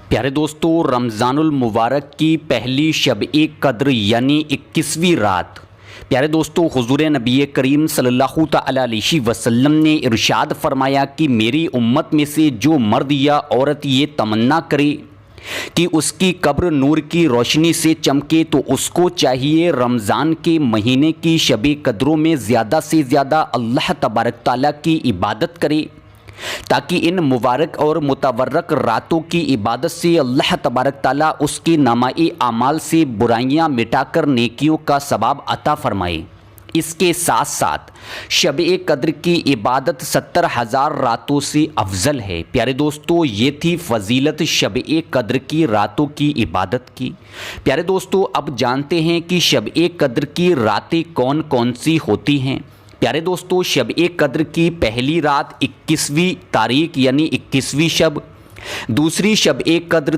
پیارے دوستو، رمضان المبارک کی پہلی شب قدر یعنی 21ویں رات، پیارے دوستو حضور نبی کریم صلی اللہ تعالی علیہ وسلم نے ارشاد فرمایا کہ میری امت میں سے جو مرد یا عورت یہ تمنا کرے کہ اس کی قبر نور کی روشنی سے چمکے تو اس کو چاہیے رمضان کے مہینے کی شب قدروں میں زیادہ سے زیادہ اللہ تبارک تعالیٰ کی عبادت کرے، تاکہ ان مبارک اور متبرک راتوں کی عبادت سے اللہ تبارک تعالیٰ اس کے نامہ اعمال سے برائیاں مٹا کر نیکیوں کا ثواب عطا فرمائے۔ اس کے ساتھ ساتھ شب قدر کی عبادت 70,000 راتوں سے افضل ہے۔ پیارے دوستو، یہ تھی فضیلت شب قدر کی راتوں کی عبادت کی۔ پیارے دوستو، اب جانتے ہیں کہ شب قدر کی راتیں کون کون سی ہوتی ہیں۔ پیارے دوستو، شب قدر کی پہلی رات 21ویں تاریخ یعنی 21ویں شب، دوسری شب قدر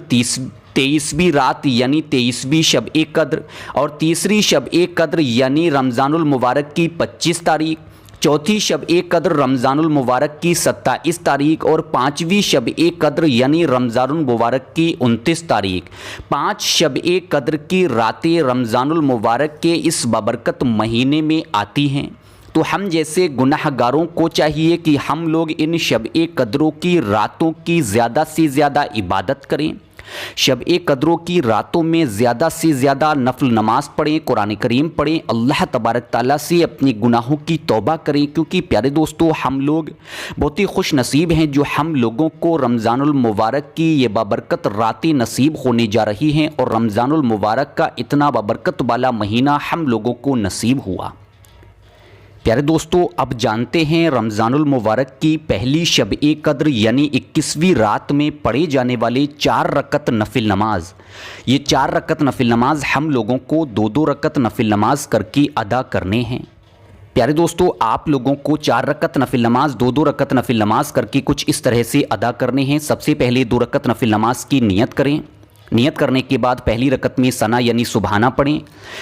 23ویں رات یعنی 23ویں شب قدر، اور تیسری شب قدر یعنی رمضان المبارک کی 25 تاریخ، چوتھی شب قدر رمضان المبارک کی 27 تاریخ، اور پانچویں شب قدر یعنی رمضان المبارک کی 29 تاریخ۔ 5 شب قدر کی راتیں رمضان المبارک کے اس بابرکت مہینے میں آتی ہیں، تو ہم جیسے گناہ گاروں کو چاہیے کہ ہم لوگ ان شب قدروں کی راتوں کی زیادہ سے زیادہ عبادت کریں، شب قدروں کی راتوں میں زیادہ سے زیادہ نفل نماز پڑھیں، قرآن کریم پڑھیں، اللہ تبارک تعالیٰ سے اپنے گناہوں کی توبہ کریں، کیونکہ پیارے دوستو ہم لوگ بہت ہی خوش نصیب ہیں جو ہم لوگوں کو رمضان المبارک کی یہ بابرکت راتیں نصیب ہونے جا رہی ہیں، اور رمضان المبارک کا اتنا بابرکت والا مہینہ ہم لوگوں کو نصیب ہوا۔ پیارے دوستو، اب جانتے ہیں رمضان المبارک کی پہلی شب قدر یعنی 21ویں رات میں پڑھے جانے والے 4 رکعت نفل نماز۔ یہ 4 رکعت نفل نماز ہم لوگوں کو 2 رکعت نفل نماز کر کے ادا کرنے ہیں۔ پیارے دوستو، آپ لوگوں کو 4 رکعت نفل نماز 2 رکعت نفل نماز کر کے کچھ اس طرح سے ادا کرنے ہیں۔ سب سے پہلے 2 رکعت نفل نماز کی نیت کریں۔ نیت کرنے کے بعد پہلی رکعت میں ثنا یعنی سبحانہ پڑھیں،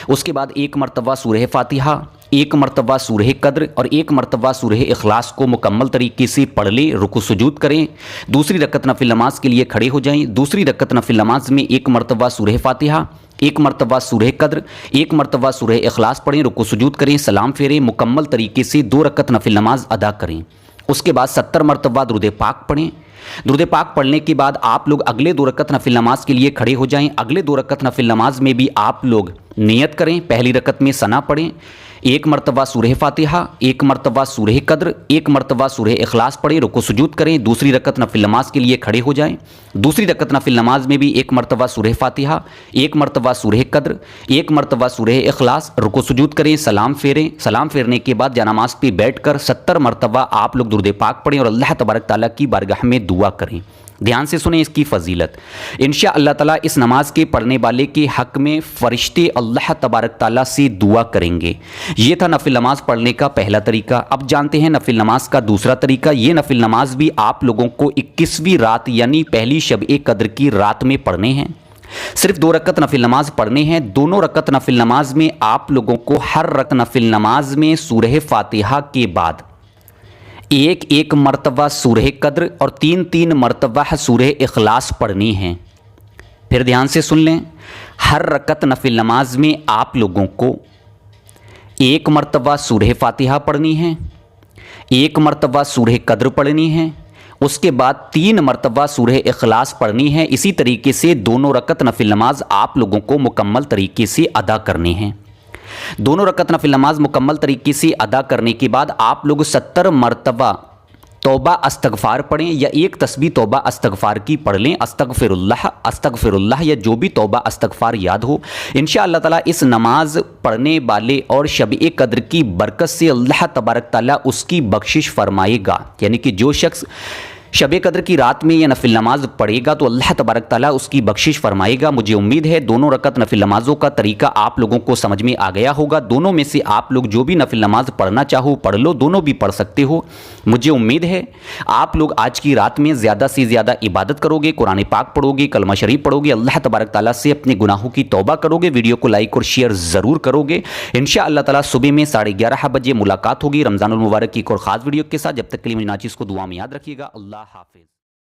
اس کے بعد 1 مرتبہ سورہ فاتحہ، 1 مرتبہ سورہ قدر اور 1 مرتبہ سورہ اخلاص کو مکمل طریقے سے پڑھ لیں، رکوع سجود کریں۔ دوسری رکعت نفل نماز کے لیے کھڑے ہو جائیں۔ دوسری رکعت نفل نماز میں 1 مرتبہ سورہ فاتحہ، 1 مرتبہ سورہ قدر، 1 مرتبہ سورہ اخلاص پڑھیں، رکوع سجود کریں، سلام پھیریں، مکمل طریقے سے 2 رکعت نفل نماز ادا کریں۔ اس کے بعد 70 مرتبہ درود پاک پڑھیں۔ درود پاک پڑھنے کے بعد آپ لوگ اگلے 2 رکعت نفل نماز کے لیے کھڑے ہو جائیں۔ اگلے 2 رکعت نفل نماز میں بھی آپ لوگ نیت کریں، پہلی رکعت میں ثنا پڑھیں، 1 مرتبہ سورہ فاتحہ، 1 مرتبہ سورہ قدر، 1 مرتبہ سورہ اخلاص پڑھیں، رکوع سجود کریں۔ دوسری رکعت نفل نماز کے لیے کھڑے ہو جائیں۔ دوسری رکعت نفل نماز میں بھی 1 مرتبہ سورہ فاتحہ، 1 مرتبہ سورہ قدر، 1 مرتبہ سورہ اخلاص، رکوع سجود کریں، سلام پھیریں۔ سلام پھیرنے کے بعد جانماز پہ بیٹھ کر 70 مرتبہ آپ لوگ درود پاک پڑھیں اور اللہ تبارک تعالیٰ کی بارگاہ میں دعا کریں۔ دھیان سے سنیں اس کی فضیلت۔ انشاء اللہ تعالیٰ اس نماز کے پڑھنے والے کے حق میں فرشتے اللہ تبارک تعالیٰ سے دعا کریں گے۔ یہ تھا نفل نماز پڑھنے کا پہلا طریقہ۔ اب جانتے ہیں نفل نماز کا دوسرا طریقہ۔ یہ نفل نماز بھی آپ لوگوں کو 21ویں رات یعنی پہلی شب قدر کی رات میں پڑھنے ہیں۔ صرف 2 رکعت نفل نماز پڑھنے ہیں۔ دونوں رکعت نفل نماز میں آپ لوگوں کو ہر رکعت نفل نماز میں سورہ فاتحہ کے بعد 1 مرتبہ سورہ قدر اور 3 مرتبہ سورہ اخلاص پڑھنی ہیں۔ پھر دھیان سے سن لیں، ہر رکعت نفل نماز میں آپ لوگوں کو 1 مرتبہ سورہ فاتحہ پڑھنی ہے، 1 مرتبہ سورہ قدر پڑھنی ہے، اس کے بعد 3 مرتبہ سورہ اخلاص پڑھنی ہے۔ اسی طریقے سے دونوں رکعت نفل نماز آپ لوگوں کو مکمل طریقے سے ادا کرنی ہیں۔ دونوں رکعت نفل نماز مکمل طریقے سے ادا کرنے کے بعد آپ لوگ 70 مرتبہ توبہ استغفار پڑھیں، یا ایک تسبیح توبہ استغفار کی پڑھ لیں، استغفر اللہ یا جو بھی توبہ استغفار یاد ہو۔ انشاءاللہ تعالیٰ اس نماز پڑھنے والے اور شب قدر کی برکت سے اللہ تبارک تعالیٰ اس کی بخشش فرمائے گا، یعنی کہ جو شخص شب قدر کی رات میں یہ نفل نماز پڑھے گا تو اللہ تبارک تعالیٰ اس کی بخشش فرمائے گا۔ مجھے امید ہے دونوں رکعت نفل نمازوں کا طریقہ آپ لوگوں کو سمجھ میں آ گیا ہوگا۔ دونوں میں سے آپ لوگ جو بھی نفل نماز پڑھنا چاہو پڑھ لو، دونوں بھی پڑھ سکتے ہو۔ مجھے امید ہے آپ لوگ آج کی رات میں زیادہ سے زیادہ عبادت کرو گے، قرآن پاک پڑھو گے، کلمہ شریف پڑھو گے، اللہ تبارک تعالیٰ سے اپنے گناہوں کی توبہ کرو گے، ویڈیو کو لائک اور شیئر ضرور کرو گے۔ انشاءاللہ تعالیٰ صبح میں 11:30 بجے ملاقات ہوگی رمضان المبارک کی ایک اور خاص ویڈیو کے ساتھ۔ جب تک کے لیے مجھے ناچیز کو دعا میں یاد رکھیے گا۔ اللہ حافظ۔